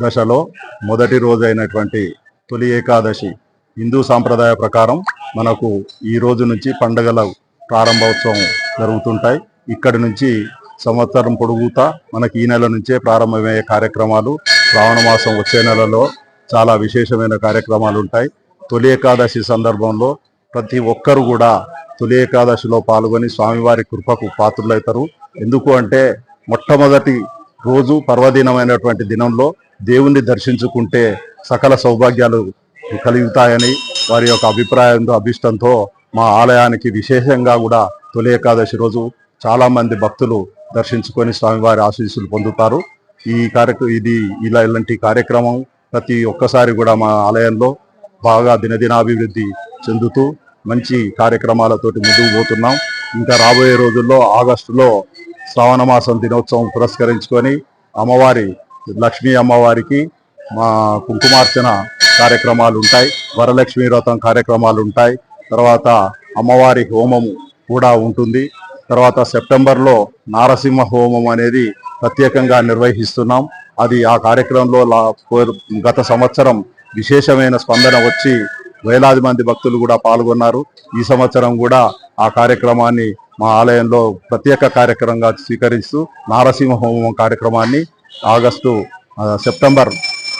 దశలో మొదటి రోజైనటువంటి తొలి ఏకాదశి హిందూ సాంప్రదాయ ప్రకారం మనకు ఈ రోజు నుంచి పండుగల ప్రారంభోత్సవం జరుగుతుంటాయి. ఇక్కడి నుంచి సంవత్సరం పొడుగుతా మనకి ఈ నెల నుంచే ప్రారంభమయ్యే కార్యక్రమాలు, శ్రావణ మాసం వచ్చే నెలలో చాలా విశేషమైన కార్యక్రమాలు ఉంటాయి. తొలి ఏకాదశి సందర్భంలో ప్రతి ఒక్కరు కూడా తొలి ఏకాదశిలో పాల్గొని స్వామివారి కృపకు పాత్రులవుతారు. ఎందుకు అంటే మొట్టమొదటి రోజు పర్వదినమైనటువంటి దినంలో దేవుణ్ణి దర్శించుకుంటే సకల సౌభాగ్యాలు కలుగుతాయని వారి యొక్క అభిప్రాయంతో అభిష్టంతో మా ఆలయానికి విశేషంగా కూడా తొలి ఏకాదశి రోజు చాలా మంది భక్తులు దర్శించుకొని స్వామివారి ఆశీస్సులు పొందుతారు. ఇలాంటి కార్యక్రమం ప్రతి ఒక్కసారి కూడా మా ఆలయంలో బాగా దినదినాభివృద్ధి చెందుతూ మంచి కార్యక్రమాలతోటి ముందుకు పోతున్నాం. ఇంకా రాబోయే రోజుల్లో ఆగస్టులో శ్రావణ మాసం దినోత్సవం పురస్కరించుకొని అమ్మవారి లక్ష్మీ అమ్మవారికి మా కుంకుమార్చన కార్యక్రమాలు ఉంటాయి, వరలక్ష్మీ వ్రతం కార్యక్రమాలు ఉంటాయి, తర్వాత అమ్మవారి హోమము కూడా ఉంటుంది. తర్వాత సెప్టెంబర్లో నారసింహ హోమం అనేది ప్రత్యేకంగా నిర్వహిస్తున్నాం. అది ఆ కార్యక్రమంలో గత సంవత్సరం విశేషమైన స్పందన వచ్చి వేలాది మంది భక్తులు కూడా పాల్గొన్నారు. ఈ సంవత్సరం కూడా ఆ కార్యక్రమాన్ని మా ఆలయంలో ప్రత్యేక కార్యక్రమంగా స్వీకరిస్తూ నారసింహ హోమం కార్యక్రమాన్ని సెప్టెంబర్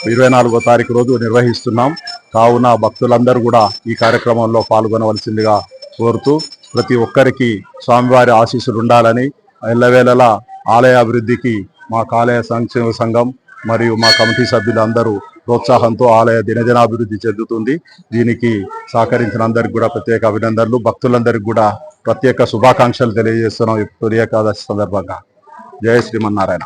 24వ తారీఖు రోజు నిర్వహిస్తున్నాం. కావున భక్తులందరూ కూడా ఈ కార్యక్రమంలో పాల్గొనవలసిందిగా కోరుతూ ప్రతి ఒక్కరికి స్వామివారి ఆశీస్సులు ఉండాలని, ఎల్లవేళలా ఆలయ అభివృద్ధికి మా ఆలయ సంక్షేమ సంఘం మరియు మా కమిటీ సభ్యులందరూ ప్రోత్సాహంతో ఆలయ దినదినాభివృద్ధి చెందుతుంది. దీనికి సహకరించిన అందరికి కూడా ప్రత్యేక అభినందనలు. భక్తులందరికీ కూడా ప్రత్యేక శుభాకాంక్షలు తెలియజేస్తున్నాం తొలి ఏకాదశి సందర్భంగా. జయ శ్రీమన్నారాయణ.